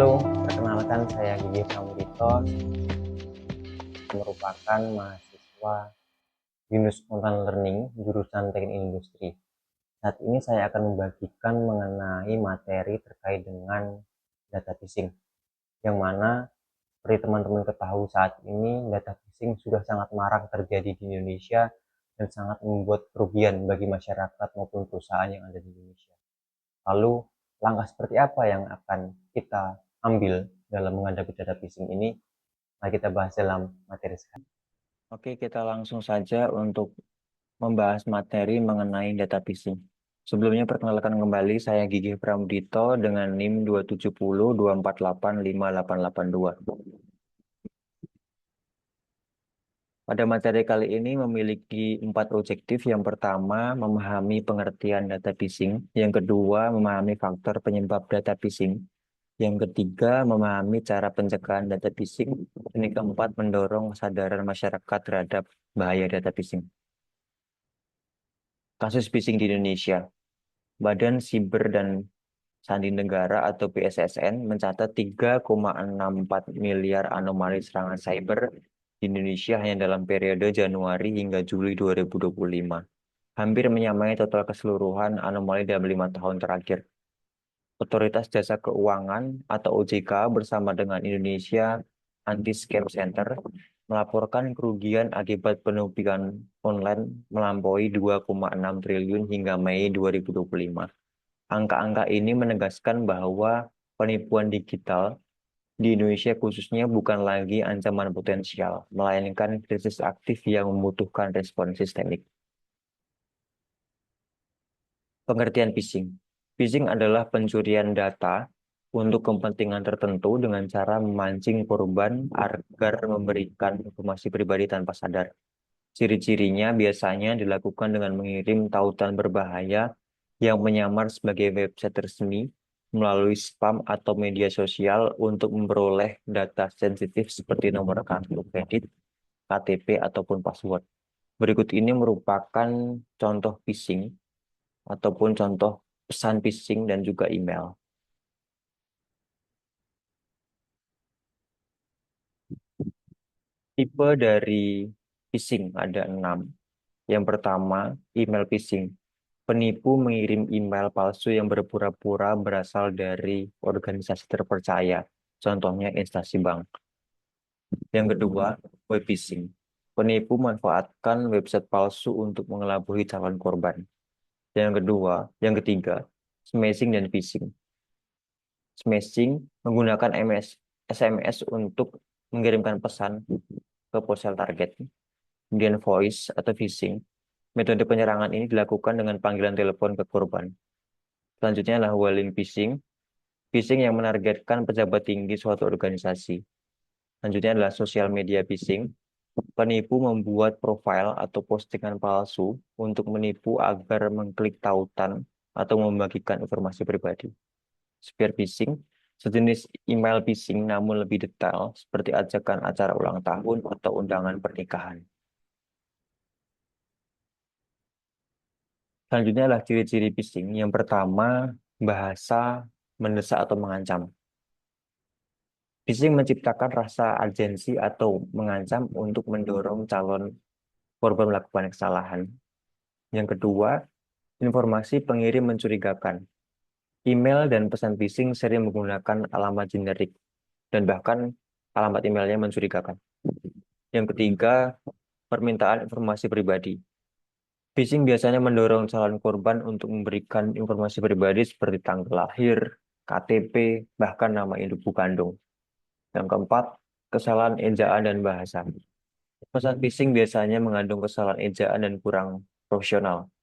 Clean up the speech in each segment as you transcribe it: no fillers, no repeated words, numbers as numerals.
Halo, perkenalkan saya Gigi Pramudito, merupakan mahasiswa Binus Online Learning jurusan Teknik Industri. Saat ini saya akan membagikan mengenai materi terkait dengan data phishing, yang mana seperti teman-teman ketahui saat ini data phishing sudah sangat marak terjadi di Indonesia dan sangat membuat kerugian bagi masyarakat maupun perusahaan yang ada di Indonesia. Lalu, langkah seperti apa yang akan kita ambil dalam menghadapi data phishing ini? Mari kita bahas dalam materi sekarang. Oke, kita langsung saja untuk membahas materi mengenai data phishing. Sebelumnya perkenalkan kembali saya Gigi Pramudito dengan NIM 27024858882. Pada materi kali ini memiliki 4 objektif. Yang pertama, memahami pengertian data phishing. Yang kedua, memahami faktor penyebab data phishing. Yang ketiga, memahami cara pencegahan data phishing. Dan yang keempat, mendorong kesadaran masyarakat terhadap bahaya data phishing. Kasus phishing di Indonesia. Badan Siber dan Sandi Negara atau BSSN mencatat 3,64 miliar anomali serangan cyber di Indonesia hanya dalam periode Januari hingga Juli 2025. Hampir menyamai total keseluruhan anomali dalam 5 tahun terakhir. Otoritas Jasa Keuangan atau OJK bersama dengan Indonesia Anti-Scam Center melaporkan kerugian akibat penipuan online melampaui 2,6 triliun hingga Mei 2025. Angka-angka ini menegaskan bahwa penipuan digital di Indonesia khususnya bukan lagi ancaman potensial, melainkan krisis aktif yang membutuhkan respon sistemik. Pengertian phishing. Phishing adalah pencurian data untuk kepentingan tertentu dengan cara memancing korban agar memberikan informasi pribadi tanpa sadar. Ciri-cirinya biasanya dilakukan dengan mengirim tautan berbahaya yang menyamar sebagai website resmi melalui spam atau media sosial untuk memperoleh data sensitif seperti nomor kartu kredit, KTP, ataupun password. Berikut ini merupakan contoh phishing ataupun contoh pesan phishing dan juga email. Tipe dari phishing ada 6. Yang pertama, email phishing. Penipu mengirim email palsu yang berpura-pura berasal dari organisasi terpercaya, contohnya instansi bank. Yang kedua, web phishing. Penipu memanfaatkan website palsu untuk mengelabui calon korban. Yang ketiga, smashing dan phishing. Smashing menggunakan SMS untuk mengirimkan pesan ke ponsel target. Kemudian voice atau phishing. Metode penyerangan ini dilakukan dengan panggilan telepon ke korban. Selanjutnya adalah walling phishing. Phishing yang menargetkan pejabat tinggi suatu organisasi. Selanjutnya adalah social media phishing. Penipu membuat profil atau postingan palsu untuk menipu agar mengklik tautan atau membagikan informasi pribadi. Spear phishing, sejenis email phishing namun lebih detail seperti ajakan acara ulang tahun atau undangan pernikahan. Selanjutnya adalah ciri-ciri phishing. Yang pertama, bahasa mendesak atau mengancam. Phishing menciptakan rasa urgensi atau mengancam untuk mendorong calon korban melakukan kesalahan. Yang kedua, informasi pengirim mencurigakan. Email dan pesan phishing sering menggunakan alamat generik dan bahkan alamat emailnya mencurigakan. Yang ketiga, permintaan informasi pribadi. Phishing biasanya mendorong calon korban untuk memberikan informasi pribadi seperti tanggal lahir, KTP, bahkan nama ibu kandung. Yang keempat, kesalahan ejaan dan bahasa. Pesan phishing biasanya mengandung kesalahan ejaan dan kurang profesional.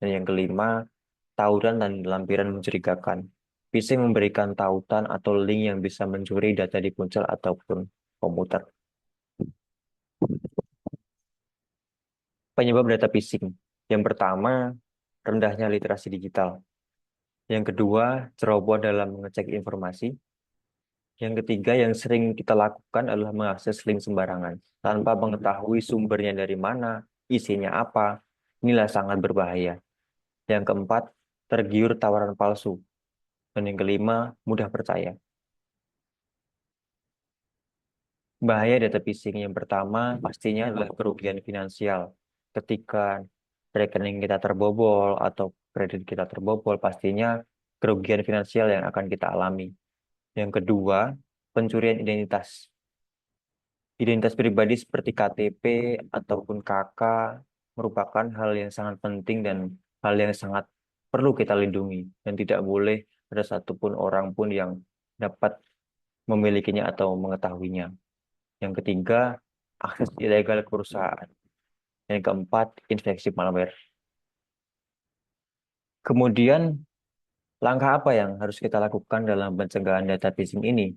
Dan yang kelima, tautan dan lampiran mencurigakan. Phishing memberikan tautan atau link yang bisa mencuri data di ponsel ataupun komputer. Penyebab data phishing. Yang pertama, rendahnya literasi digital. Yang kedua, ceroboh dalam mengecek informasi. Yang ketiga, yang sering kita lakukan adalah mengakses link sembarangan tanpa mengetahui sumbernya dari mana, isinya apa. Inilah sangat berbahaya. Yang keempat, tergiur tawaran palsu. Dan yang kelima, mudah percaya. Bahaya data phishing yang pertama pastinya adalah kerugian finansial. Ketika rekening kita terbobol atau kredit kita terbobol, pastinya kerugian finansial yang akan kita alami. Yang kedua, pencurian identitas. Identitas pribadi seperti KTP ataupun KK merupakan hal yang sangat penting dan hal yang sangat perlu kita lindungi. Dan tidak boleh ada satupun orang pun yang dapat memilikinya atau mengetahuinya. Yang ketiga, akses ilegal ke perusahaan. Yang keempat, infeksi malware. Kemudian, langkah apa yang harus kita lakukan dalam pencegahan data phishing ini?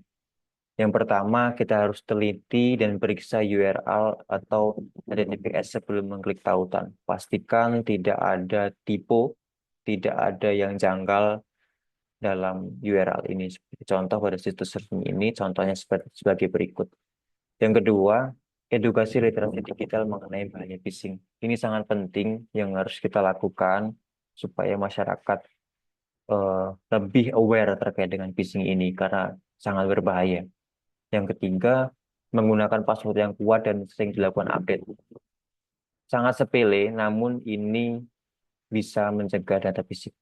Yang pertama, kita harus teliti dan periksa URL atau HTTPS sebelum mengklik tautan. Pastikan tidak ada typo, tidak ada yang janggal dalam URL ini. Seperti contoh pada situs resmi ini, contohnya sebagai berikut. Yang kedua, edukasi literasi digital mengenai bahaya phishing. Ini sangat penting yang harus kita lakukan supaya masyarakat lebih aware terkait dengan phishing ini karena sangat berbahaya. Yang ketiga, menggunakan password yang kuat dan sering dilakukan update. Sangat sepele, namun ini bisa mencegah data phishing.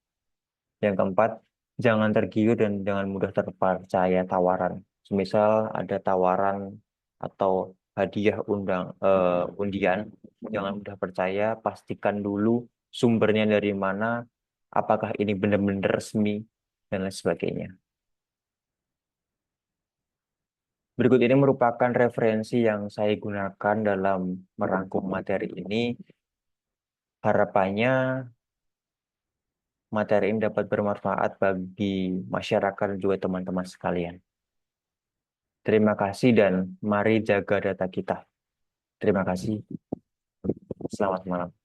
Yang keempat, jangan tergiur dan jangan mudah terpercaya tawaran. Semisal ada tawaran atau hadiah undian, jangan mudah percaya, pastikan dulu sumbernya dari mana, apakah ini benar-benar resmi, dan lain sebagainya. Berikut ini merupakan referensi yang saya gunakan dalam merangkum materi ini. Harapannya materi ini dapat bermanfaat bagi masyarakat dan juga teman-teman sekalian. Terima kasih dan mari jaga data kita. Terima kasih. Selamat malam.